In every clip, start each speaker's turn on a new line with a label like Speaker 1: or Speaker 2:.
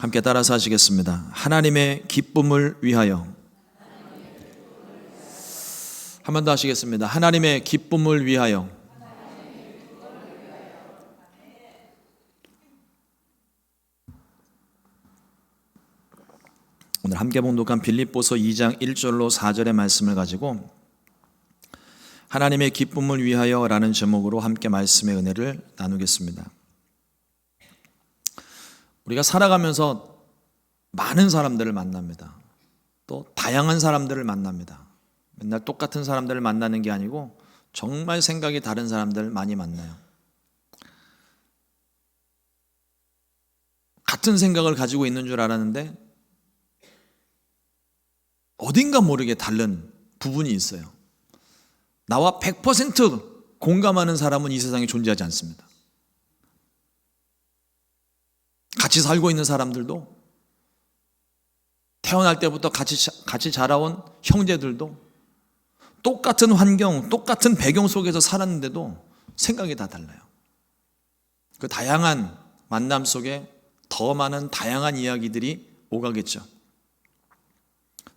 Speaker 1: 함께 따라서 하시겠습니다. 하나님의 기쁨을 위하여. 한 번 더 하시겠습니다. 하나님의 기쁨을 위하여. 오늘 함께 봉독한 빌립보서 2장 1절로 4절의 말씀을 가지고 하나님의 기쁨을 위하여 라는 제목으로 함께 말씀의 은혜를 나누겠습니다. 우리가 살아가면서 많은 사람들을 만납니다. 또 다양한 사람들을 만납니다. 맨날 똑같은 사람들을 만나는 게 아니고 정말 생각이 다른 사람들을 많이 만나요. 같은 생각을 가지고 있는 줄 알았는데 어딘가 모르게 다른 부분이 있어요. 나와 100% 공감하는 사람은 이 세상에 존재하지 않습니다. 같이 살고 있는 사람들도, 태어날 때부터 같이 자라온 형제들도, 똑같은 환경, 똑같은 배경 속에서 살았는데도 생각이 다 달라요. 그 다양한 만남 속에 더 많은 다양한 이야기들이 오가겠죠.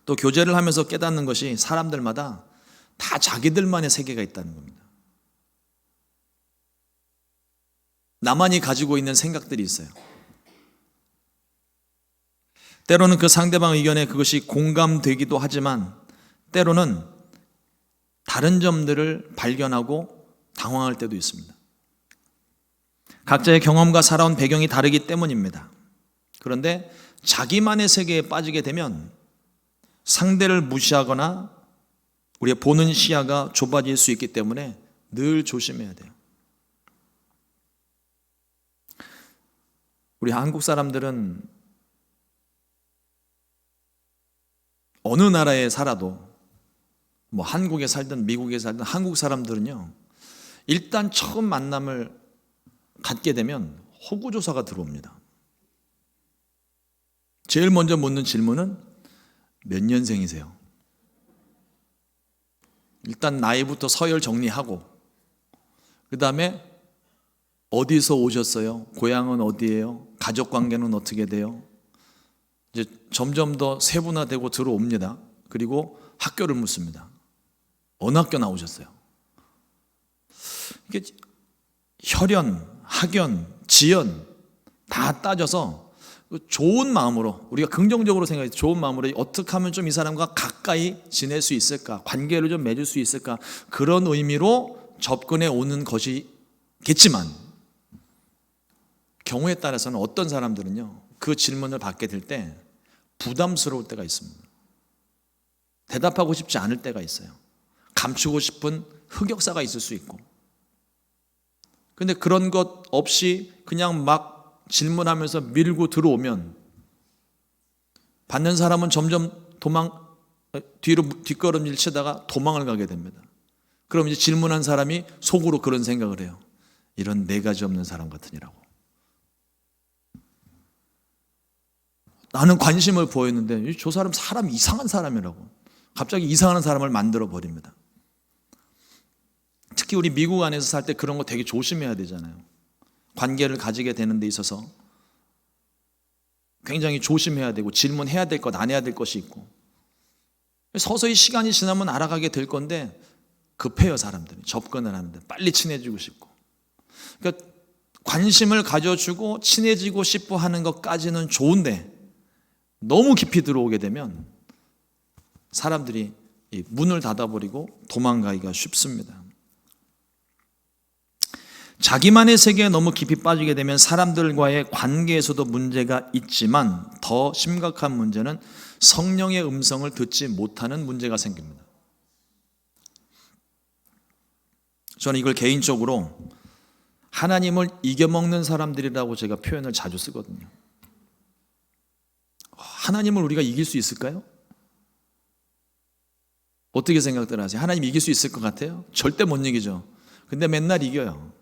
Speaker 1: 또 교제를 하면서 깨닫는 것이 사람들마다 다 자기들만의 세계가 있다는 겁니다. 나만이 가지고 있는 생각들이 있어요. 때로는 그 상대방 의견에 그것이 공감되기도 하지만 때로는 다른 점들을 발견하고 당황할 때도 있습니다. 각자의 경험과 살아온 배경이 다르기 때문입니다. 그런데 자기만의 세계에 빠지게 되면 상대를 무시하거나 우리의 보는 시야가 좁아질 수 있기 때문에 늘 조심해야 돼요. 우리 한국 사람들은 어느 나라에 살아도 뭐 한국에 살든 미국에 살든 한국 사람들은요, 일단 처음 만남을 갖게 되면 호구조사가 들어옵니다. 제일 먼저 묻는 질문은 몇 년생이세요? 일단 나이부터 서열 정리하고 그 다음에 어디서 오셨어요? 고향은 어디예요? 가족관계는 어떻게 돼요? 이제 점점 더 세분화되고 들어옵니다. 그리고 학교를 묻습니다. 어느 학교 나오셨어요? 이게 혈연, 학연, 지연 다 따져서 좋은 마음으로, 우리가 긍정적으로 생각해서 좋은 마음으로 어떻게 하면 좀 이 사람과 가까이 지낼 수 있을까, 관계를 좀 맺을 수 있을까, 그런 의미로 접근해 오는 것이겠지만 경우에 따라서는 어떤 사람들은요, 그 질문을 받게 될 때 부담스러울 때가 있습니다. 대답하고 싶지 않을 때가 있어요. 감추고 싶은 흑역사가 있을 수 있고. 근데 그런 것 없이 그냥 막 질문하면서 밀고 들어오면 받는 사람은 점점 뒤로 뒷걸음질 치다가 도망을 가게 됩니다. 그럼 이제 질문한 사람이 속으로 그런 생각을 해요. 이런 네 가지 없는 사람 같으니라고. 나는 관심을 보였는데 저 사람 이상한 사람이라고. 갑자기 이상한 사람을 만들어 버립니다. 특히 우리 미국 안에서 살 때 그런 거 되게 조심해야 되잖아요. 관계를 가지게 되는 데 있어서 굉장히 조심해야 되고 질문해야 될 것, 안 해야 될 것이 있고, 서서히 시간이 지나면 알아가게 될 건데 급해요. 사람들이 접근을 하는데 빨리 친해지고 싶고. 그러니까 관심을 가져주고 친해지고 싶어 하는 것까지는 좋은데 너무 깊이 들어오게 되면 사람들이 문을 닫아버리고 도망가기가 쉽습니다. 자기만의 세계에 너무 깊이 빠지게 되면 사람들과의 관계에서도 문제가 있지만 더 심각한 문제는 성령의 음성을 듣지 못하는 문제가 생깁니다. 저는 이걸 개인적으로 하나님을 이겨먹는 사람들이라고 제가 표현을 자주 쓰거든요. 하나님을 우리가 이길 수 있을까요? 어떻게 생각들 하세요? 하나님 이길 수 있을 것 같아요? 절대 못 이기죠. 근데 맨날 이겨요.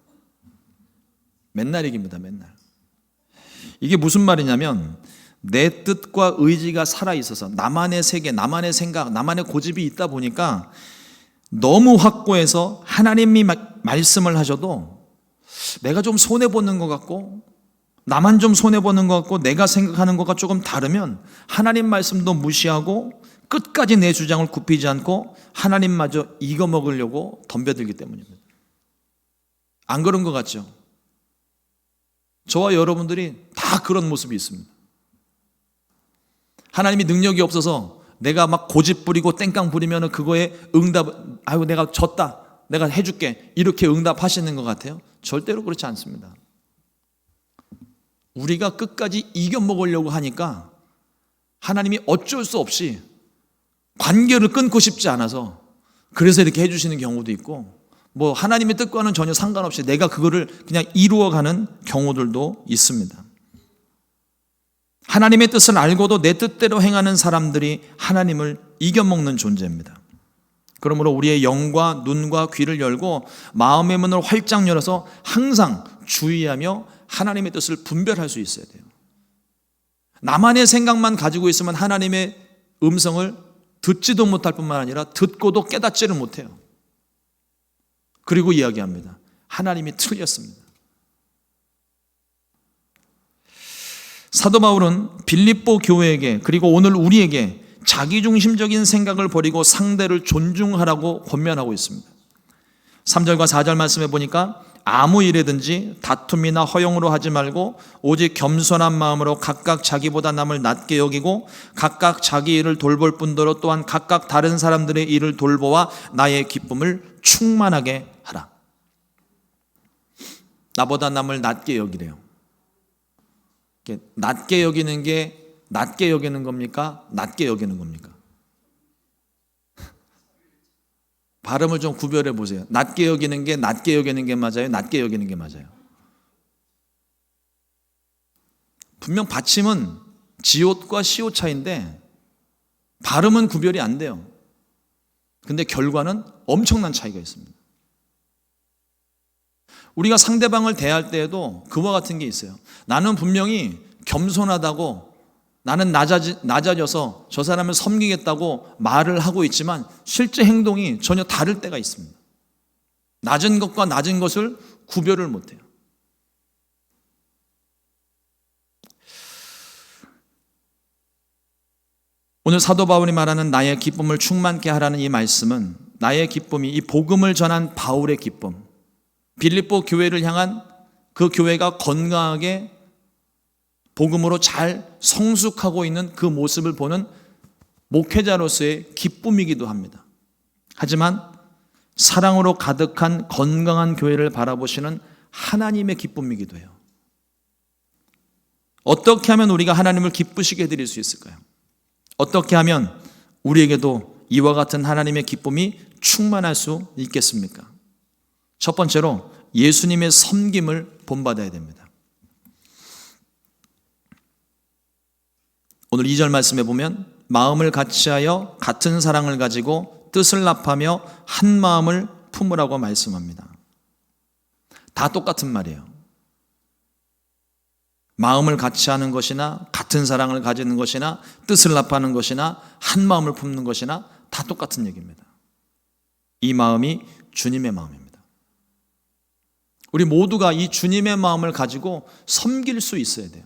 Speaker 1: 맨날 이깁니다. 맨날. 이게 무슨 말이냐면 내 뜻과 의지가 살아있어서 나만의 세계, 나만의 생각, 나만의 고집이 있다 보니까 너무 확고해서 하나님이 말씀을 하셔도 내가 좀 손해보는 것 같고 나만 좀 손해보는 것 같고 내가 생각하는 것과 조금 다르면 하나님 말씀도 무시하고 끝까지 내 주장을 굽히지 않고 하나님마저 이겨먹으려고 덤벼들기 때문입니다. 안 그런 것 같죠? 저와 여러분들이 다 그런 모습이 있습니다. 하나님이 능력이 없어서 내가 막 고집 부리고 땡깡 부리면 그거에 응답, 아이고 내가 졌다, 내가 해줄게, 이렇게 응답하시는 것 같아요? 절대로 그렇지 않습니다. 우리가 끝까지 이겨먹으려고 하니까 하나님이 어쩔 수 없이 관계를 끊고 싶지 않아서 그래서 이렇게 해주시는 경우도 있고, 뭐 하나님의 뜻과는 전혀 상관없이 내가 그거를 그냥 이루어가는 경우들도 있습니다. 하나님의 뜻을 알고도 내 뜻대로 행하는 사람들이 하나님을 이겨먹는 존재입니다. 그러므로 우리의 영과 눈과 귀를 열고 마음의 문을 활짝 열어서 항상 주의하며 하나님의 뜻을 분별할 수 있어야 돼요. 나만의 생각만 가지고 있으면 하나님의 음성을 듣지도 못할 뿐만 아니라 듣고도 깨닫지를 못해요. 그리고 이야기합니다. 하나님이 틀렸습니다. 사도 바울은 빌립보 교회에게, 그리고 오늘 우리에게 자기중심적인 생각을 버리고 상대를 존중하라고 권면하고 있습니다. 3절과 4절 말씀해 보니까 아무 일에든지 다툼이나 허용으로 하지 말고 오직 겸손한 마음으로 각각 자기보다 남을 낮게 여기고 각각 자기 일을 돌볼 뿐더러 또한 각각 다른 사람들의 일을 돌보아 나의 기쁨을 충만하게 하라. 나보다 남을 낮게 여기래요. 낮게 여기는 게 낮게 여기는 겁니까? 낮게 여기는 겁니까? 발음을 좀 구별해 보세요. 낮게 여기는 게 낮게 여기는 게 맞아요? 낮게 여기는 게 맞아요? 분명 받침은 지옷과 시옷 차이인데 발음은 구별이 안 돼요. 근데 결과는 엄청난 차이가 있습니다. 우리가 상대방을 대할 때에도 그와 같은 게 있어요. 나는 분명히 겸손하다고, 나는 낮아져서 저 사람을 섬기겠다고 말을 하고 있지만 실제 행동이 전혀 다를 때가 있습니다. 낮은 것과 낮은 것을 구별을 못해요. 오늘 사도 바울이 말하는 나의 기쁨을 충만케 하라는 이 말씀은, 나의 기쁨이 이 복음을 전한 바울의 기쁨, 빌립보 교회를 향한 그 교회가 건강하게 복음으로 잘 성숙하고 있는 그 모습을 보는 목회자로서의 기쁨이기도 합니다. 하지만 사랑으로 가득한 건강한 교회를 바라보시는 하나님의 기쁨이기도 해요. 어떻게 하면 우리가 하나님을 기쁘시게 해드릴 수 있을까요? 어떻게 하면 우리에게도 이와 같은 하나님의 기쁨이 충만할 수 있겠습니까? 첫 번째로 예수님의 섬김을 본받아야 됩니다. 오늘 2절 말씀에 보면 마음을 같이하여 같은 사랑을 가지고 뜻을 합하며 한 마음을 품으라고 말씀합니다. 다 똑같은 말이에요. 마음을 같이 하는 것이나 같은 사랑을 가지는 것이나 뜻을 합하는 것이나 한 마음을 품는 것이나 다 똑같은 얘기입니다. 이 마음이 주님의 마음입니다. 우리 모두가 이 주님의 마음을 가지고 섬길 수 있어야 돼요.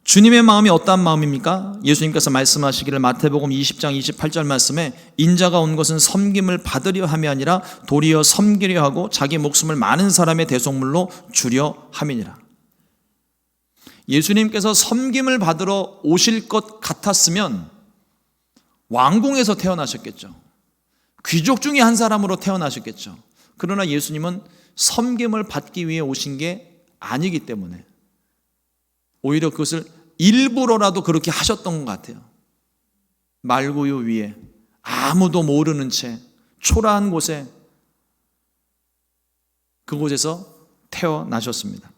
Speaker 1: 주님의 마음이 어떠한 마음입니까? 예수님께서 말씀하시기를 마태복음 20장 28절 말씀에 인자가 온 것은 섬김을 받으려 함이 아니라 도리어 섬기려 하고 자기 목숨을 많은 사람의 대속물로 주려 함이니라. 예수님께서 섬김을 받으러 오실 것 같았으면 왕궁에서 태어나셨겠죠. 귀족 중에 한 사람으로 태어나셨겠죠. 그러나 예수님은 섬김을 받기 위해 오신 게 아니기 때문에 오히려 그것을 일부러라도 그렇게 하셨던 것 같아요. 말구유 위에 아무도 모르는 채 초라한 곳에, 그곳에서 태어나셨습니다.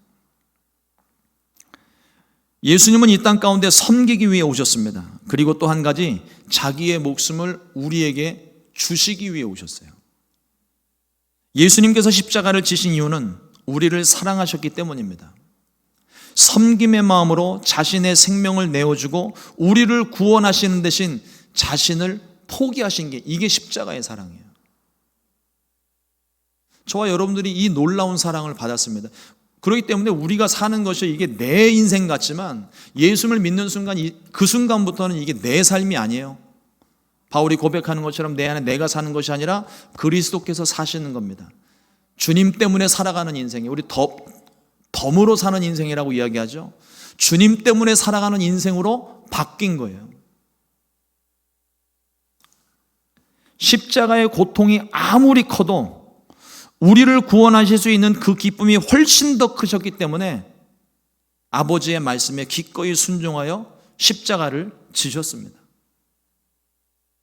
Speaker 1: 예수님은 이 땅 가운데 섬기기 위해 오셨습니다. 그리고 또 한 가지, 자기의 목숨을 우리에게 주시기 위해 오셨어요. 예수님께서 십자가를 지신 이유는 우리를 사랑하셨기 때문입니다. 섬김의 마음으로 자신의 생명을 내어주고 우리를 구원하시는 대신 자신을 포기하신 게, 이게 십자가의 사랑이에요. 저와 여러분들이 이 놀라운 사랑을 받았습니다. 그렇기 때문에 우리가 사는 것이 이게 내 인생 같지만 예수를 믿는 순간 그 순간부터는 이게 내 삶이 아니에요. 바울이 고백하는 것처럼 내 안에 내가 사는 것이 아니라 그리스도께서 사시는 겁니다. 주님 때문에 살아가는 인생이 우리 덤으로 사는 인생이라고 이야기하죠. 주님 때문에 살아가는 인생으로 바뀐 거예요. 십자가의 고통이 아무리 커도 우리를 구원하실 수 있는 그 기쁨이 훨씬 더 크셨기 때문에 아버지의 말씀에 기꺼이 순종하여 십자가를 지셨습니다.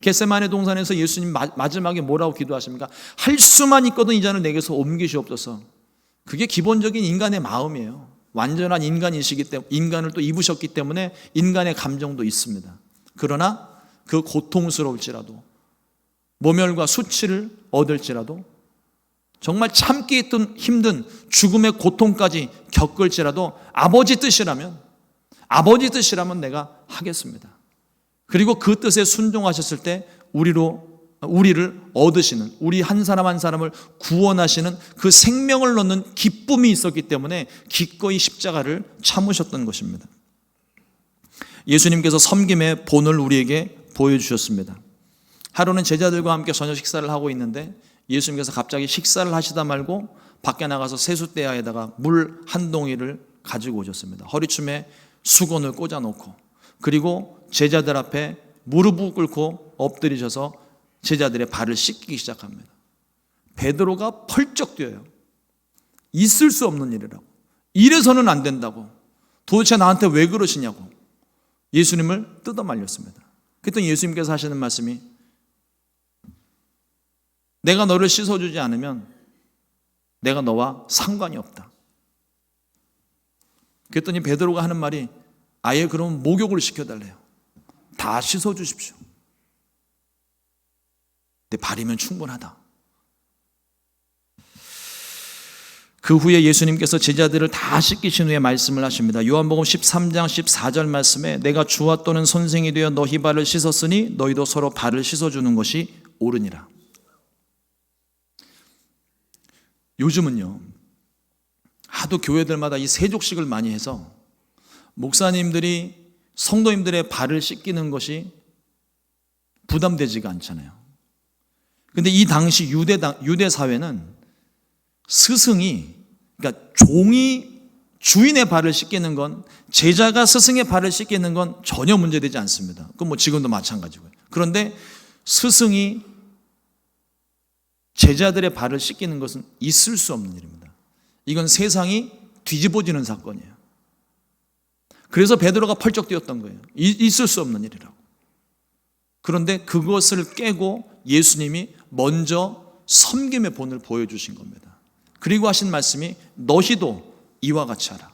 Speaker 1: 겟세마네 동산에서 예수님 마지막에 뭐라고 기도하십니까? 할 수만 있거든 이 잔을 내게서 옮기시옵소서. 그게 기본적인 인간의 마음이에요. 완전한 인간이시기 때문에 인간을 또 입으셨기 때문에 인간의 감정도 있습니다. 그러나 그 고통스러울지라도 모멸과 수치를 얻을지라도 정말 참기 힘든 죽음의 고통까지 겪을지라도 아버지 뜻이라면 내가 하겠습니다. 그리고 그 뜻에 순종하셨을 때 우리를 얻으시는, 우리 한 사람 한 사람을 구원하시는 그 생명을 넣는 기쁨이 있었기 때문에 기꺼이 십자가를 참으셨던 것입니다. 예수님께서 섬김의 본을 우리에게 보여주셨습니다. 하루는 제자들과 함께 저녁 식사를 하고 있는데 예수님께서 갑자기 식사를 하시다 말고 밖에 나가서 세숫대야에다가 물 한 동이를 가지고 오셨습니다. 허리춤에 수건을 꽂아놓고 그리고 제자들 앞에 무릎을 꿇고 엎드리셔서 제자들의 발을 씻기기 시작합니다. 베드로가 펄쩍 뛰어요. 있을 수 없는 일이라고. 이래서는 안 된다고. 도대체 나한테 왜 그러시냐고 예수님을 뜯어 말렸습니다. 그랬더니 예수님께서 하시는 말씀이 내가 너를 씻어주지 않으면 내가 너와 상관이 없다. 그랬더니 베드로가 하는 말이 아예 그럼 목욕을 시켜달래요. 다 씻어주십시오. 내 발이면 충분하다. 그 후에 예수님께서 제자들을 다 씻기신 후에 말씀을 하십니다. 요한복음 13장 14절 말씀에 내가 주와 또는 선생이 되어 너희 발을 씻었으니 너희도 서로 발을 씻어주는 것이 옳으니라. 요즘은요 하도 교회들마다 이 세족식을 많이 해서 목사님들이 성도님들의 발을 씻기는 것이 부담되지가 않잖아요. 근데 이 당시 유대 사회는 스승이, 그러니까 종이 주인의 발을 씻기는 건, 제자가 스승의 발을 씻기는 건 전혀 문제되지 않습니다. 그건 뭐 지금도 마찬가지고요. 그런데 스승이 제자들의 발을 씻기는 것은 있을 수 없는 일입니다. 이건 세상이 뒤집어지는 사건이에요. 그래서 베드로가 펄쩍 뛰었던 거예요. 있을 수 없는 일이라고. 그런데 그것을 깨고 예수님이 먼저 섬김의 본을 보여주신 겁니다. 그리고 하신 말씀이 너희도 이와 같이 하라.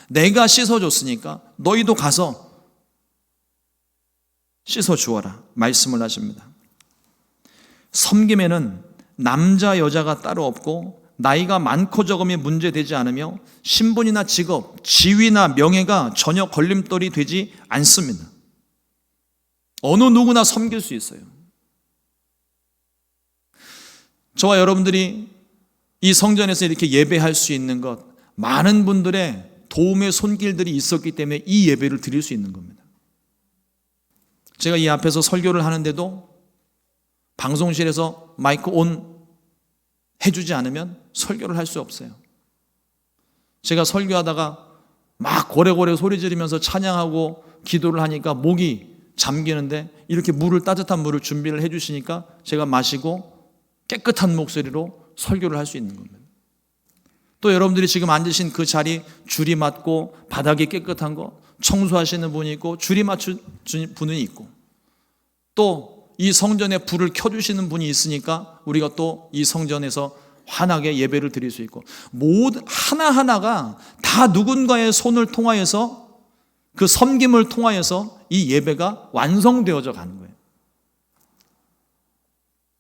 Speaker 1: 내가 씻어줬으니까 너희도 가서 씻어주어라 말씀을 하십니다. 섬김에는 남자 여자가 따로 없고 나이가 많고 적음이 문제되지 않으며 신분이나 직업, 지위나 명예가 전혀 걸림돌이 되지 않습니다. 어느 누구나 섬길 수 있어요. 저와 여러분들이 이 성전에서 이렇게 예배할 수 있는 것, 많은 분들의 도움의 손길들이 있었기 때문에 이 예배를 드릴 수 있는 겁니다. 제가 이 앞에서 설교를 하는데도 방송실에서 마이크 온 해주지 않으면 설교를 할 수 없어요. 제가 설교하다가 막 고래고래 소리 지르면서 찬양하고 기도를 하니까 목이 잠기는데 이렇게 따뜻한 물을 준비를 해주시니까 제가 마시고 깨끗한 목소리로 설교를 할 수 있는 겁니다. 또 여러분들이 지금 앉으신 그 자리 줄이 맞고 바닥이 깨끗한 거 청소하시는 분이 있고 줄이 맞춘 분이 있고 또 이 성전에 불을 켜주시는 분이 있으니까 우리가 또 이 성전에서 환하게 예배를 드릴 수 있고 모든 하나하나가 다 누군가의 손을 통하여서 그 섬김을 통하여서 이 예배가 완성되어져 가는 거예요.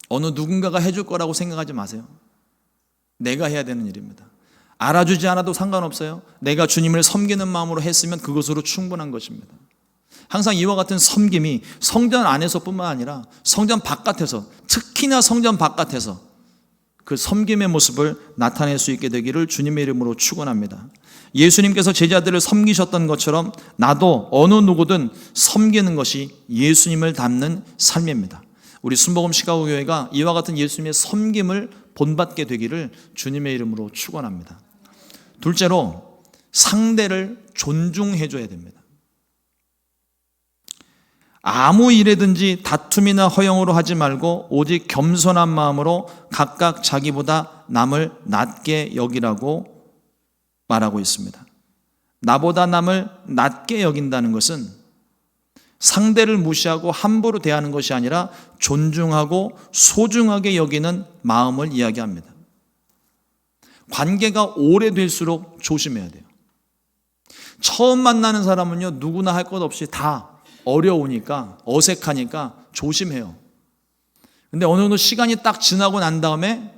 Speaker 1: 어느 누군가가 해줄 거라고 생각하지 마세요. 내가 해야 되는 일입니다. 알아주지 않아도 상관없어요. 내가 주님을 섬기는 마음으로 했으면 그것으로 충분한 것입니다. 항상 이와 같은 섬김이 성전 안에서뿐만 아니라 성전 바깥에서, 특히나 성전 바깥에서 그 섬김의 모습을 나타낼 수 있게 되기를 주님의 이름으로 축원합니다. 예수님께서 제자들을 섬기셨던 것처럼 나도 어느 누구든 섬기는 것이 예수님을 닮는 삶입니다. 우리 순복음 시카고 교회가 이와 같은 예수님의 섬김을 본받게 되기를 주님의 이름으로 축원합니다. 둘째로 상대를 존중해 줘야 됩니다. 아무 일에든지 다툼이나 허영으로 하지 말고 오직 겸손한 마음으로 각각 자기보다 남을 낮게 여기라고 말하고 있습니다. 나보다 남을 낮게 여긴다는 것은 상대를 무시하고 함부로 대하는 것이 아니라 존중하고 소중하게 여기는 마음을 이야기합니다. 관계가 오래될수록 조심해야 돼요. 처음 만나는 사람은요, 누구나 할 것 없이 다 어려우니까, 어색하니까 조심해요. 근데 어느 정도 시간이 딱 지나고 난 다음에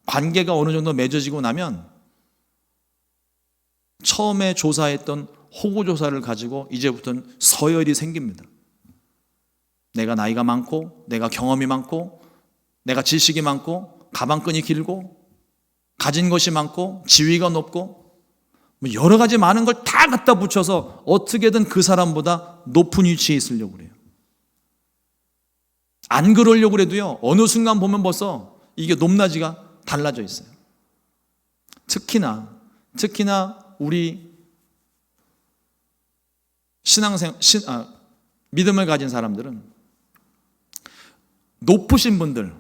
Speaker 1: 관계가 어느 정도 맺어지고 나면 처음에 조사했던 호구조사를 가지고 이제부터는 서열이 생깁니다. 내가 나이가 많고, 내가 경험이 많고, 내가 지식이 많고, 가방끈이 길고, 가진 것이 많고, 지위가 높고, 여러 가지 많은 걸 다 갖다 붙여서 어떻게든 그 사람보다 높은 위치에 있으려고 그래요. 안 그러려고 그래도요, 어느 순간 보면 벌써 이게 높낮이가 달라져 있어요. 특히나 우리 믿음을 가진 사람들은 높으신 분들,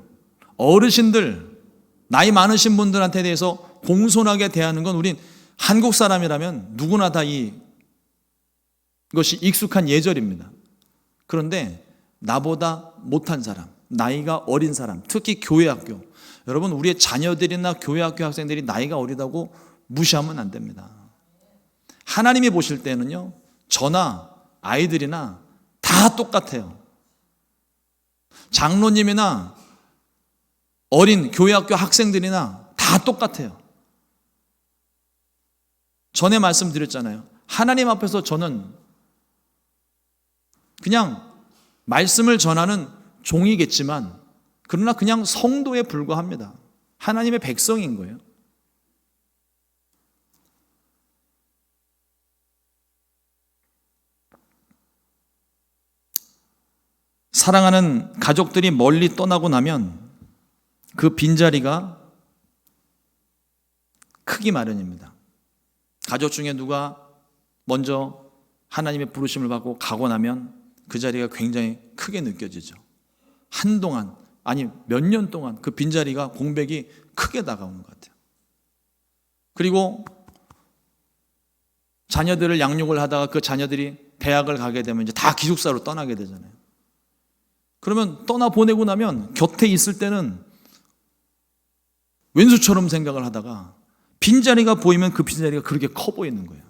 Speaker 1: 어르신들, 나이 많으신 분들한테 대해서 공손하게 대하는 건 우린 한국 사람이라면 누구나 다 이것이 익숙한 예절입니다. 그런데 나보다 못한 사람, 나이가 어린 사람, 특히 교회 학교, 여러분 우리의 자녀들이나 교회 학교 학생들이 나이가 어리다고 무시하면 안 됩니다. 하나님이 보실 때는요, 저나 아이들이나 다 똑같아요. 장로님이나 어린 교회 학교 학생들이나 다 똑같아요. 전에 말씀드렸잖아요. 하나님 앞에서 저는 그냥 말씀을 전하는 종이겠지만, 그러나 그냥 성도에 불과합니다. 하나님의 백성인 거예요. 사랑하는 가족들이 멀리 떠나고 나면 그 빈자리가 크기 마련입니다. 가족 중에 누가 먼저 하나님의 부르심을 받고 가고 나면 그 자리가 굉장히 크게 느껴지죠. 한동안, 아니 몇 년 동안 그 빈자리가, 공백이 크게 다가오는 것 같아요. 그리고 자녀들을 양육을 하다가 그 자녀들이 대학을 가게 되면 이제 다 기숙사로 떠나게 되잖아요. 그러면 떠나보내고 나면 곁에 있을 때는 왼수처럼 생각을 하다가 빈자리가 보이면 그 빈자리가 그렇게 커 보이는 거예요.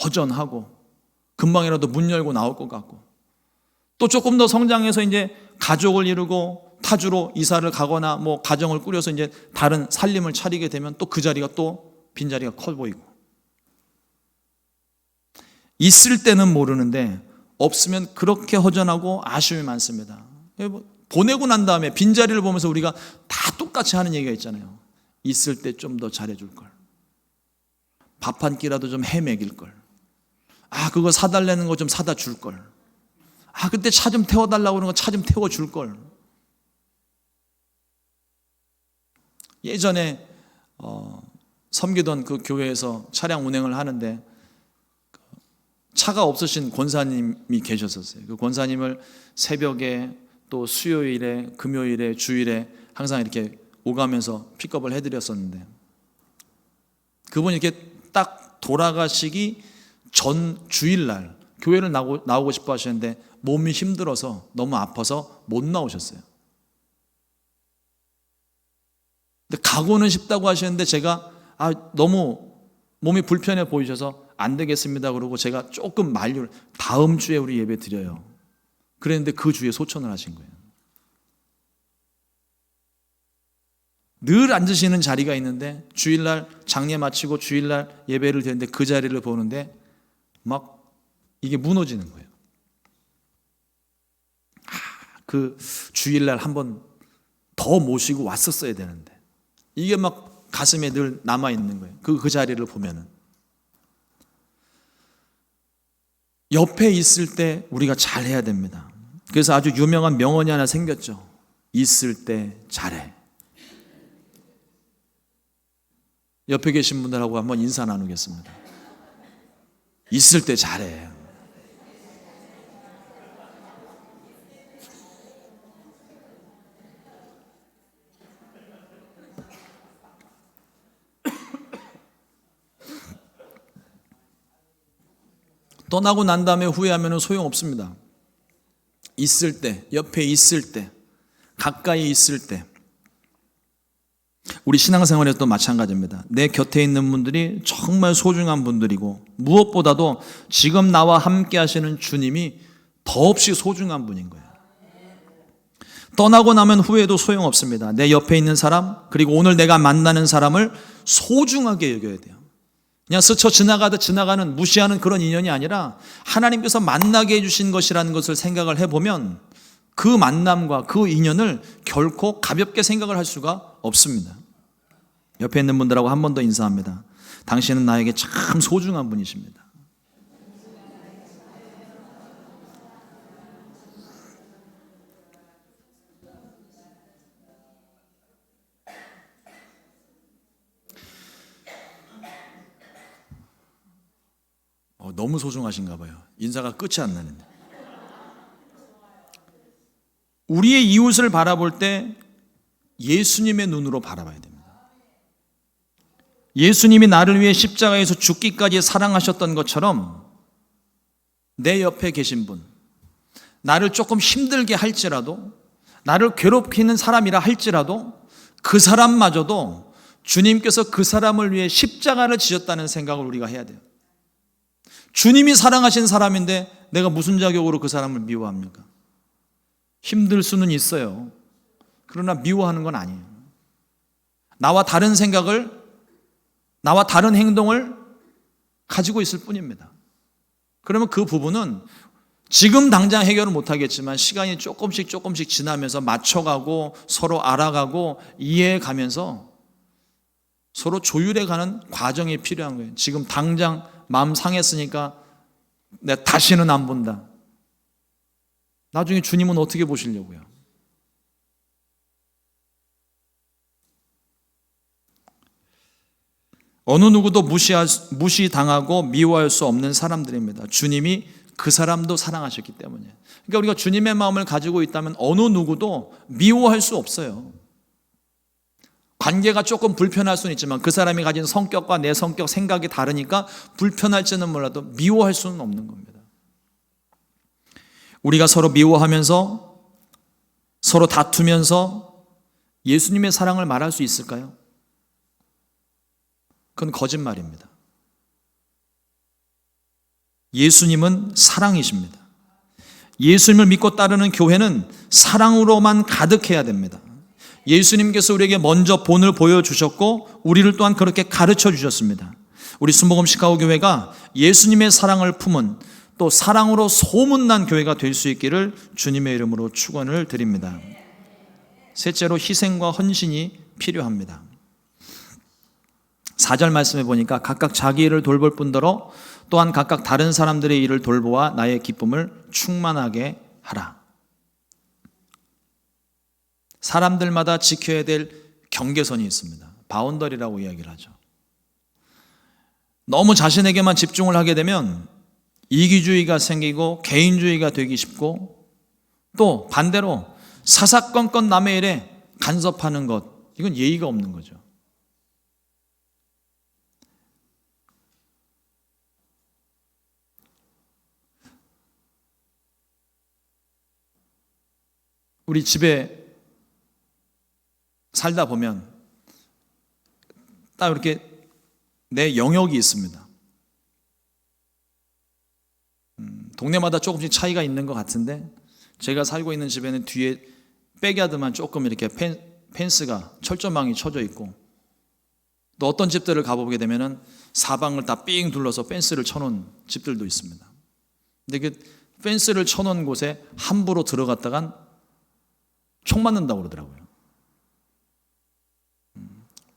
Speaker 1: 허전하고 금방이라도 문 열고 나올 것 같고, 또 조금 더 성장해서 이제 가족을 이루고 타주로 이사를 가거나 뭐 가정을 꾸려서 이제 다른 살림을 차리게 되면 또 그 자리가 또 빈자리가 커 보이고, 있을 때는 모르는데 없으면 그렇게 허전하고 아쉬움이 많습니다. 보내고 난 다음에 빈자리를 보면서 우리가 다 똑같이 하는 얘기가 있잖아요. 있을 때 좀 더 잘해줄 걸, 밥 한 끼라도 좀 해먹일 걸, 그거 사달라는 거 좀 사다 줄 걸, 그때 차 좀 태워달라고 그러는 거 차 좀 태워줄 걸. 예전에 섬기던 그 교회에서 차량 운행을 하는데 차가 없으신 권사님이 계셨었어요. 그 권사님을 새벽에 또 수요일에, 금요일에, 주일에 항상 이렇게 오가면서 픽업을 해드렸었는데, 그분이 이렇게 딱 돌아가시기 전 주일날 교회를 나오고 싶어 하시는데 몸이 힘들어서, 너무 아파서 못 나오셨어요. 근데 가고는 싶다고 하시는데 제가 너무 몸이 불편해 보이셔서 안 되겠습니다 그러고 제가 조금 만류를, 다음 주에 우리 예배 드려요 그랬는데 그 주에 소천을 하신 거예요. 늘 앉으시는 자리가 있는데 주일날 장례 마치고 주일날 예배를 드렸는데 그 자리를 보는데 막 이게 무너지는 거예요. 그 주일날 한번 더 모시고 왔었어야 되는데 이게 막 가슴에 늘 남아있는 거예요. 그 자리를 보면은. 옆에 있을 때 우리가 잘해야 됩니다. 그래서 아주 유명한 명언이 하나 생겼죠. 있을 때 잘해. 옆에 계신 분들하고 한번 인사 나누겠습니다. 있을 때 잘해. 떠나고 난 다음에 후회하면 소용없습니다. 있을 때, 옆에 있을 때, 가까이 있을 때. 우리 신앙생활에서도 마찬가지입니다. 내 곁에 있는 분들이 정말 소중한 분들이고 무엇보다도 지금 나와 함께 하시는 주님이 더없이 소중한 분인 거예요. 떠나고 나면 후회도 소용없습니다. 내 옆에 있는 사람, 그리고 오늘 내가 만나는 사람을 소중하게 여겨야 돼요. 그냥 스쳐 지나가는 무시하는 그런 인연이 아니라 하나님께서 만나게 해주신 것이라는 것을 생각을 해보면 그 만남과 그 인연을 결코 가볍게 생각을 할 수가 없습니다. 옆에 있는 분들하고 한 번 더 인사합니다. 당신은 나에게 참 소중한 분이십니다. 너무 소중하신가 봐요. 인사가 끝이 안 나는데. 우리의 이웃을 바라볼 때 예수님의 눈으로 바라봐야 됩니다. 예수님이 나를 위해 십자가에서 죽기까지 사랑하셨던 것처럼 내 옆에 계신 분, 나를 조금 힘들게 할지라도, 나를 괴롭히는 사람이라 할지라도 그 사람마저도 주님께서 그 사람을 위해 십자가를 지셨다는 생각을 우리가 해야 돼요. 주님이 사랑하신 사람인데 내가 무슨 자격으로 그 사람을 미워합니까? 힘들 수는 있어요. 그러나 미워하는 건 아니에요. 나와 다른 생각을, 나와 다른 행동을 가지고 있을 뿐입니다. 그러면 그 부분은 지금 당장 해결을 못하겠지만 시간이 조금씩 지나면서 맞춰가고 서로 알아가고 이해해가면서 서로 조율해가는 과정이 필요한 거예요. 지금 당장 마음 상했으니까 내가 다시는 안 본다. 나중에 주님은 어떻게 보시려고요? 어느 누구도 무시당하고 미워할 수 없는 사람들입니다. 주님이 그 사람도 사랑하셨기 때문에. 그러니까 우리가 주님의 마음을 가지고 있다면 어느 누구도 미워할 수 없어요. 관계가 조금 불편할 수는 있지만 그 사람이 가진 성격과 내 성격, 생각이 다르니까 불편할지는 몰라도 미워할 수는 없는 겁니다. 우리가 서로 미워하면서 서로 다투면서 예수님의 사랑을 말할 수 있을까요? 그건 거짓말입니다. 예수님은 사랑이십니다. 예수님을 믿고 따르는 교회는 사랑으로만 가득해야 됩니다. 예수님께서 우리에게 먼저 본을 보여주셨고 우리를 또한 그렇게 가르쳐 주셨습니다. 우리 순복음 시카고 교회가 예수님의 사랑을 품은 또 사랑으로 소문난 교회가 될 수 있기를 주님의 이름으로 축원을 드립니다. 셋째로 희생과 헌신이 필요합니다. 4절 말씀해 보니까 각각 자기 일을 돌볼 뿐더러 또한 각각 다른 사람들의 일을 돌보아 나의 기쁨을 충만하게 하라. 사람들마다 지켜야 될 경계선이 있습니다. 바운더리라고 이야기를 하죠. 너무 자신에게만 집중을 하게 되면 이기주의가 생기고 개인주의가 되기 쉽고 또 반대로 사사건건 남의 일에 간섭하는 것, 이건 예의가 없는 거죠. 우리 집에 살다 보면 딱 이렇게 내 영역이 있습니다. 동네마다 조금씩 차이가 있는 것 같은데 제가 살고 있는 집에는 뒤에 백야드만 조금 이렇게 펜스가 철조망이 쳐져 있고 또 어떤 집들을 가보게 되면은 사방을 다 삥 둘러서 펜스를 쳐놓은 집들도 있습니다. 근데 그 펜스를 쳐놓은 곳에 함부로 들어갔다간 총 맞는다고 그러더라고요.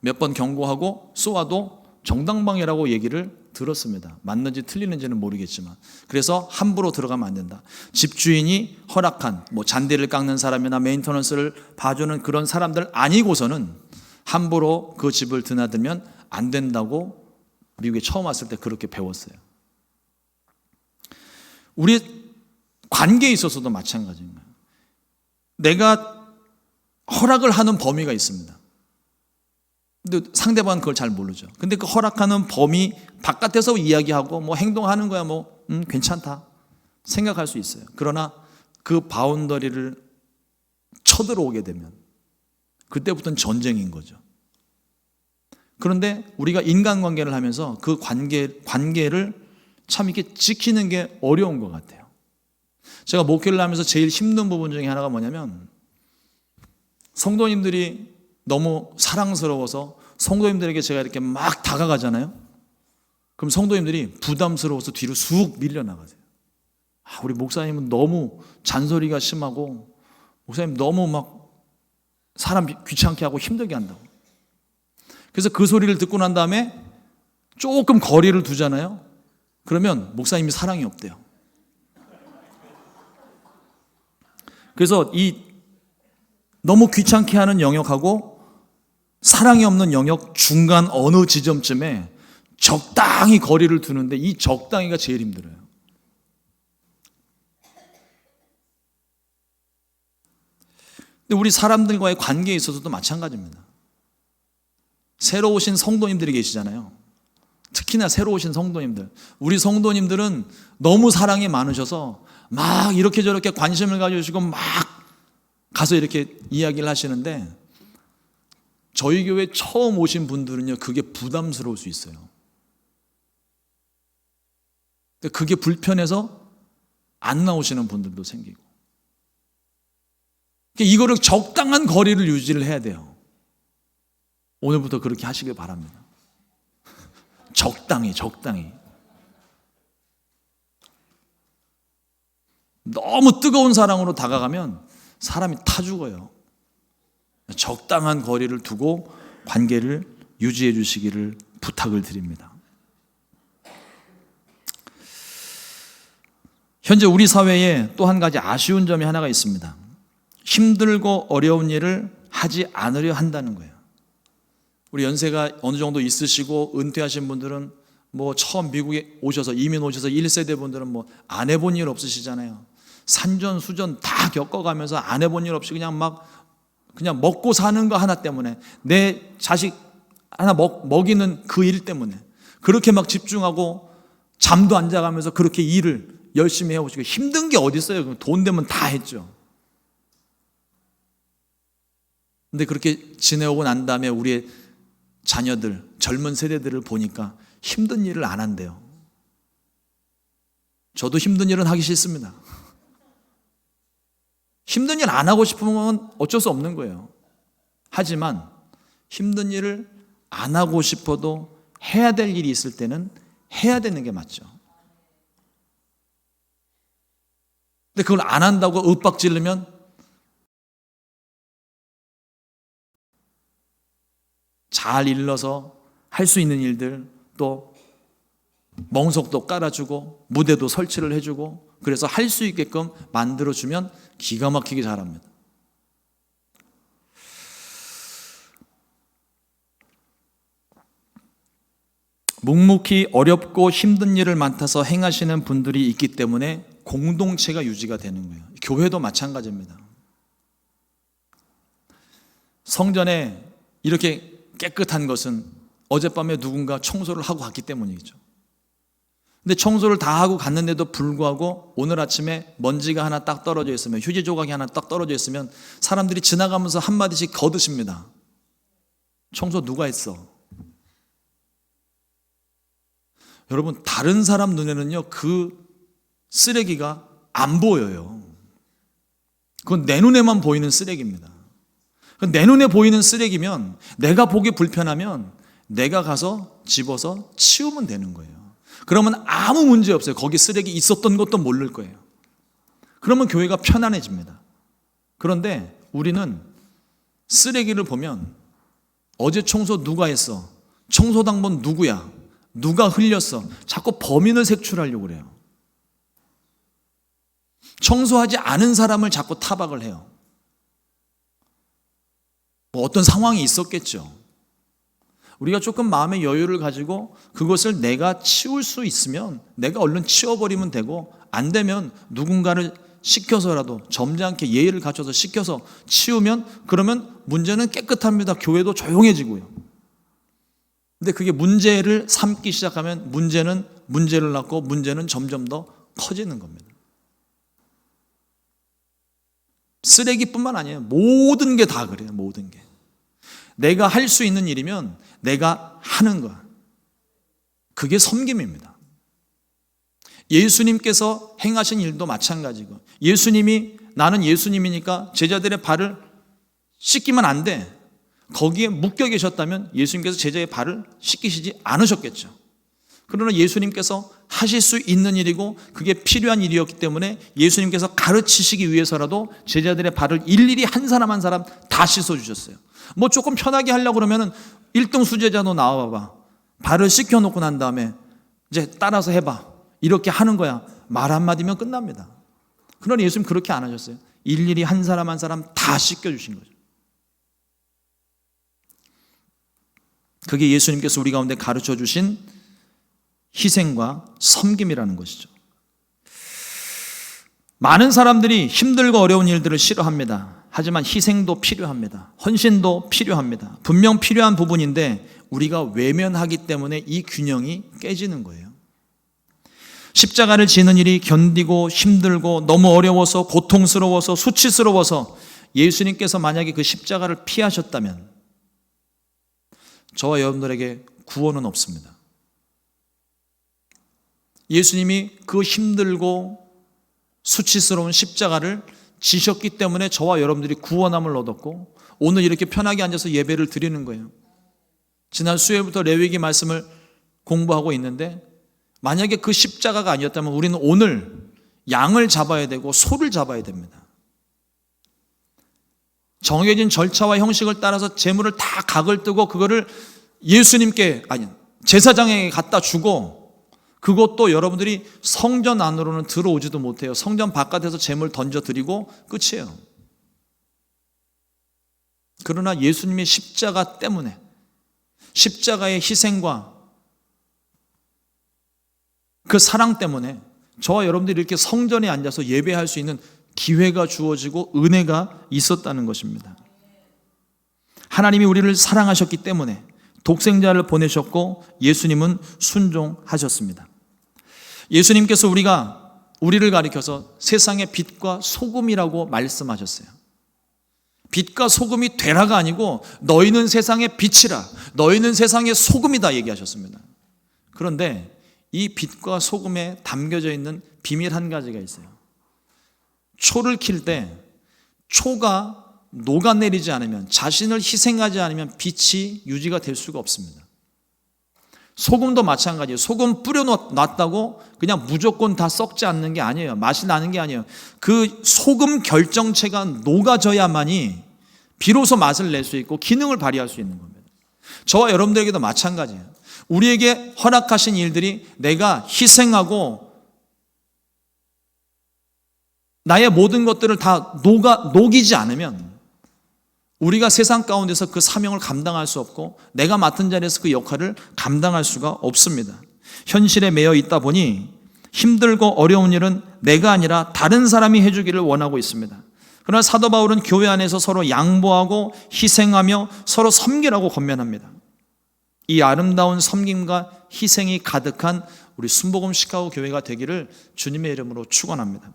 Speaker 1: 몇 번 경고하고 쏘아도 정당방위라고 얘기를 들었습니다. 맞는지 틀리는지는 모르겠지만. 그래서 함부로 들어가면 안 된다. 집주인이 허락한 잔디를 깎는 사람이나 메인터넌스를 봐주는 그런 사람들 아니고서는 함부로 그 집을 드나들면 안 된다고 미국에 처음 왔을 때 그렇게 배웠어요. 우리 관계에 있어서도 마찬가지인 거예요. 내가 허락을 하는 범위가 있습니다. 근데 상대방은 그걸 잘 모르죠. 근데 그 허락하는 범위 바깥에서 이야기하고 행동하는 거야 괜찮다 생각할 수 있어요. 그러나 그 바운더리를 쳐들어오게 되면 그때부터는 전쟁인 거죠. 그런데 우리가 인간관계를 하면서 그 관계를 참 이렇게 지키는 게 어려운 것 같아요. 제가 목회를 하면서 제일 힘든 부분 중에 하나가 뭐냐면 성도님들이 너무 사랑스러워서 성도님들에게 제가 이렇게 막 다가가잖아요. 그럼 성도님들이 부담스러워서 뒤로 쑥 밀려나가세요. 우리 목사님은 너무 잔소리가 심하고 목사님 너무 막 사람 귀찮게 하고 힘들게 한다고. 그래서 그 소리를 듣고 난 다음에 조금 거리를 두잖아요. 그러면 목사님이 사랑이 없대요. 그래서 이 너무 귀찮게 하는 영역하고 사랑이 없는 영역 중간 어느 지점쯤에 적당히 거리를 두는데 이 적당히가 제일 힘들어요. 근데 우리 사람들과의 관계에 있어서도 마찬가지입니다. 새로 오신 성도님들이 계시잖아요. 특히나 새로 오신 성도님들. 우리 성도님들은 너무 사랑이 많으셔서 막 이렇게 저렇게 관심을 가져주시고 막 가서 이렇게 이야기를 하시는데 저희 교회 처음 오신 분들은요, 그게 부담스러울 수 있어요. 그게 불편해서 안 나오시는 분들도 생기고. 이거를 적당한 거리를 유지를 해야 돼요. 오늘부터 그렇게 하시길 바랍니다. 적당히. 너무 뜨거운 사랑으로 다가가면 사람이 타 죽어요. 적당한 거리를 두고 관계를 유지해 주시기를 부탁을 드립니다. 현재 우리 사회에 또 한 가지 아쉬운 점이 하나가 있습니다. 힘들고 어려운 일을 하지 않으려 한다는 거예요. 우리 연세가 어느 정도 있으시고 은퇴하신 분들은 처음 미국에 오셔서 이민 오셔서 1세대 분들은 안 해본 일 없으시잖아요. 산전수전 다 겪어가면서 안 해본 일 없이 그냥 먹고 사는 거 하나 때문에 내 자식 하나 먹이는 그 일 때문에 그렇게 막 집중하고 잠도 안 자가면서 그렇게 일을 열심히 해오시고 힘든 게 어디 있어요? 돈 되면 다 했죠. 근데 그렇게 지내오고 난 다음에 우리의 자녀들, 젊은 세대들을 보니까 힘든 일을 안 한대요. 저도 힘든 일은 하기 싫습니다. 힘든 일 안 하고 싶으면 어쩔 수 없는 거예요. 하지만 힘든 일을 안 하고 싶어도 해야 될 일이 있을 때는 해야 되는 게 맞죠. 근데 그걸 안 한다고 윽박지르면 잘 일러서 할 수 있는 일들, 또 멍석도 깔아주고 무대도 설치를 해주고 그래서 할 수 있게끔 만들어주면 기가 막히게 잘합니다. 묵묵히 어렵고 힘든 일을 맡아서 행하시는 분들이 있기 때문에 공동체가 유지가 되는 거예요. 교회도 마찬가지입니다. 성전에 이렇게 깨끗한 것은 어젯밤에 누군가 청소를 하고 갔기 때문이죠. 근데 청소를 다 하고 갔는데도 불구하고 오늘 아침에 먼지가 하나 딱 떨어져 있으면, 휴지 조각이 하나 딱 떨어져 있으면 사람들이 지나가면서 한마디씩 거드십니다. 청소 누가 했어? 여러분, 다른 사람 눈에는요, 그 쓰레기가 안 보여요. 그건 내 눈에만 보이는 쓰레기입니다. 내 눈에 보이는 쓰레기면, 내가 보기 불편하면 내가 가서 집어서 치우면 되는 거예요. 그러면 아무 문제 없어요. 거기 쓰레기 있었던 것도 모를 거예요. 그러면 교회가 편안해집니다. 그런데 우리는 쓰레기를 보면 어제 청소 누가 했어? 청소당번 누구야? 누가 흘렸어? 자꾸 범인을 색출하려고 그래요. 청소하지 않은 사람을 자꾸 타박을 해요. 뭐 어떤 상황이 있었겠죠. 우리가 조금 마음의 여유를 가지고 그것을 내가 치울 수 있으면 내가 얼른 치워버리면 되고, 안 되면 누군가를 시켜서라도 점잖게 예의를 갖춰서 시켜서 치우면, 그러면 문제는 깨끗합니다. 교회도 조용해지고요. 근데 그게 문제를 삼기 시작하면 문제는 문제를 낳고 문제는 점점 더 커지는 겁니다. 쓰레기뿐만 아니에요. 모든 게 다 그래요. 모든 게. 내가 할 수 있는 일이면 내가 하는 거야. 그게 섬김입니다. 예수님께서 행하신 일도 마찬가지고, 예수님이 나는 예수님이니까 제자들의 발을 씻기면 안 돼, 거기에 묶여 계셨다면 예수님께서 제자의 발을 씻기시지 않으셨겠죠. 그러나 예수님께서 하실 수 있는 일이고 그게 필요한 일이었기 때문에 예수님께서 가르치시기 위해서라도 제자들의 발을 일일이 한 사람 한 사람 다 씻어주셨어요. 뭐 조금 편하게 하려고 그러면 1등 수제자 너 나와봐봐, 발을 씻겨놓고 난 다음에 이제 따라서 해봐, 이렇게 하는 거야. 말 한마디면 끝납니다. 그러나 예수님 그렇게 안 하셨어요. 일일이 한 사람 한 사람 다 씻겨주신 거죠. 그게 예수님께서 우리 가운데 가르쳐 주신 희생과 섬김이라는 것이죠. 많은 사람들이 힘들고 어려운 일들을 싫어합니다. 하지만 희생도 필요합니다. 헌신도 필요합니다. 분명 필요한 부분인데 우리가 외면하기 때문에 이 균형이 깨지는 거예요. 십자가를 지는 일이 견디고 힘들고 너무 어려워서 고통스러워서 수치스러워서 예수님께서 만약에 그 십자가를 피하셨다면 저와 여러분들에게 구원은 없습니다. 예수님이 그 힘들고 수치스러운 십자가를 지셨기 때문에 저와 여러분들이 구원함을 얻었고 오늘 이렇게 편하게 앉아서 예배를 드리는 거예요. 지난 수요일부터 레위기 말씀을 공부하고 있는데 만약에 그 십자가가 아니었다면 우리는 오늘 양을 잡아야 되고 소를 잡아야 됩니다. 정해진 절차와 형식을 따라서 제물을 다 각을 뜨고 그거를 예수님께, 아니 제사장에게 갖다 주고, 그것도 여러분들이 성전 안으로는 들어오지도 못해요. 성전 바깥에서 제물 던져드리고 끝이에요. 그러나 예수님의 십자가 때문에, 십자가의 희생과 그 사랑 때문에 저와 여러분들이 이렇게 성전에 앉아서 예배할 수 있는 기회가 주어지고 은혜가 있었다는 것입니다. 하나님이 우리를 사랑하셨기 때문에 독생자를 보내셨고 예수님은 순종하셨습니다. 예수님께서 우리를 가리켜서 세상의 빛과 소금이라고 말씀하셨어요. 빛과 소금이 되라가 아니고 너희는 세상의 빛이라, 너희는 세상의 소금이다 얘기하셨습니다. 그런데 이 빛과 소금에 담겨져 있는 비밀 한 가지가 있어요. 초를 킬 때 초가 녹아내리지 않으면, 자신을 희생하지 않으면 빛이 유지가 될 수가 없습니다. 소금도 마찬가지예요. 소금 뿌려놨다고 그냥 무조건 다 썩지 않는 게 아니에요. 맛이 나는 게 아니에요. 그 소금 결정체가 녹아져야만이 비로소 맛을 낼 수 있고 기능을 발휘할 수 있는 겁니다. 저와 여러분들에게도 마찬가지예요. 우리에게 허락하신 일들이 내가 희생하고 나의 모든 것들을 다 녹이지 않으면 우리가 세상 가운데서 그 사명을 감당할 수 없고 내가 맡은 자리에서 그 역할을 감당할 수가 없습니다. 현실에 매여 있다 보니 힘들고 어려운 일은 내가 아니라 다른 사람이 해주기를 원하고 있습니다. 그러나 사도 바울은 교회 안에서 서로 양보하고 희생하며 서로 섬기라고 권면합니다. 이 아름다운 섬김과 희생이 가득한 우리 순복음 시카고 교회가 되기를 주님의 이름으로 축원합니다.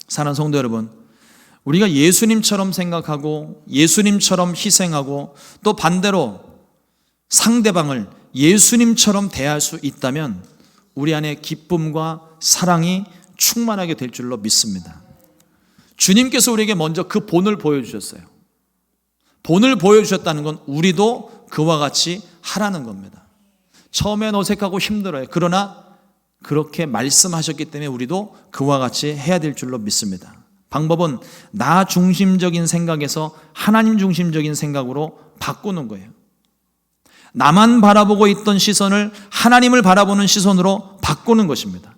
Speaker 1: 사랑하는 성도 여러분, 우리가 예수님처럼 생각하고 예수님처럼 희생하고 또 반대로 상대방을 예수님처럼 대할 수 있다면 우리 안에 기쁨과 사랑이 충만하게 될 줄로 믿습니다. 주님께서 우리에게 먼저 그 본을 보여주셨어요. 본을 보여주셨다는 건 우리도 그와 같이 하라는 겁니다. 처음엔 어색하고 힘들어요. 그러나 그렇게 말씀하셨기 때문에 우리도 그와 같이 해야 될 줄로 믿습니다. 방법은 나 중심적인 생각에서 하나님 중심적인 생각으로 바꾸는 거예요. 나만 바라보고 있던 시선을 하나님을 바라보는 시선으로 바꾸는 것입니다.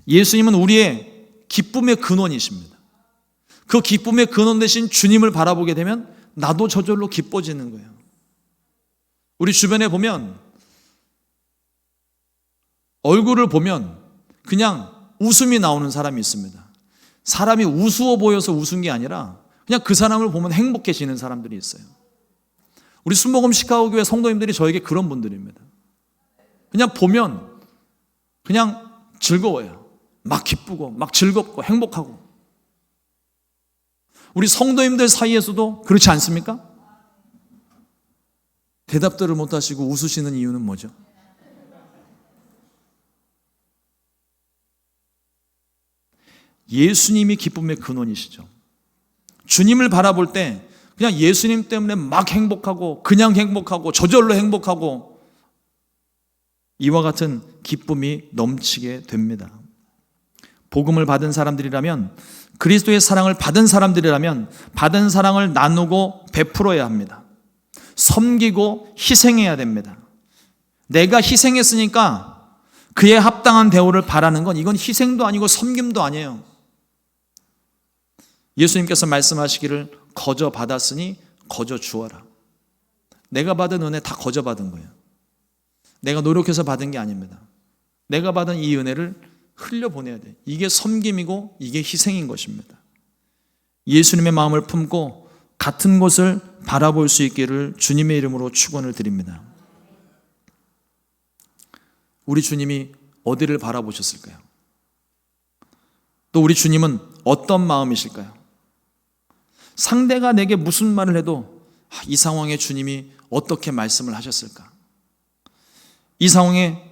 Speaker 1: 예수님은 우리의 기쁨의 근원이십니다. 그 기쁨의 근원 대신 주님을 바라보게 되면 나도 저절로 기뻐지는 거예요. 우리 주변에 보면 얼굴을 보면 그냥 웃음이 나오는 사람이 있습니다. 사람이 우스워 보여서 웃은 게 아니라 그냥 그 사람을 보면 행복해지는 사람들이 있어요. 우리 순복음 시카고교회 성도님들이 저에게 그런 분들입니다. 그냥 보면 그냥 즐거워요. 막 기쁘고 막 즐겁고 행복하고. 우리 성도님들 사이에서도 그렇지 않습니까? 대답들을 못하시고 웃으시는 이유는 뭐죠? 예수님이 기쁨의 근원이시죠. 주님을 바라볼 때 그냥 예수님 때문에 막 행복하고 그냥 행복하고 저절로 행복하고 이와 같은 기쁨이 넘치게 됩니다. 복음을 받은 사람들이라면, 그리스도의 사랑을 받은 사람들이라면 받은 사랑을 나누고 베풀어야 합니다. 섬기고 희생해야 됩니다. 내가 희생했으니까 그에 합당한 대우를 바라는 건 이건 희생도 아니고 섬김도 아니에요. 예수님께서 말씀하시기를 거저 받았으니 거저 주어라. 내가 받은 은혜 다 거저 받은 거예요. 내가 노력해서 받은 게 아닙니다. 내가 받은 이 은혜를 흘려보내야 돼. 이게 섬김이고 이게 희생인 것입니다. 예수님의 마음을 품고 같은 곳을 바라볼 수 있기를 주님의 이름으로 축원을 드립니다. 우리 주님이 어디를 바라보셨을까요? 또 우리 주님은 어떤 마음이실까요? 상대가 내게 무슨 말을 해도 이 상황에 주님이 어떻게 말씀을 하셨을까? 이 상황에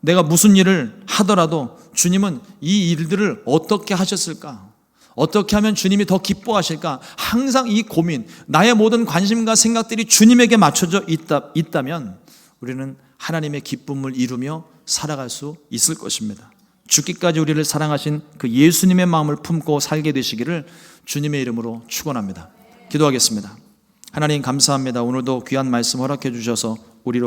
Speaker 1: 내가 무슨 일을 하더라도 주님은 이 일들을 어떻게 하셨을까? 어떻게 하면 주님이 더 기뻐하실까? 항상 이 고민, 나의 모든 관심과 생각들이 주님에게 맞춰져 있다면 우리는 하나님의 기쁨을 이루며 살아갈 수 있을 것입니다. 죽기까지 우리를 사랑하신 그 예수님의 마음을 품고 살게 되시기를 주님의 이름으로 축원합니다. 기도하겠습니다. 하나님 감사합니다. 오늘도 귀한 말씀 허락해 주셔서 우리로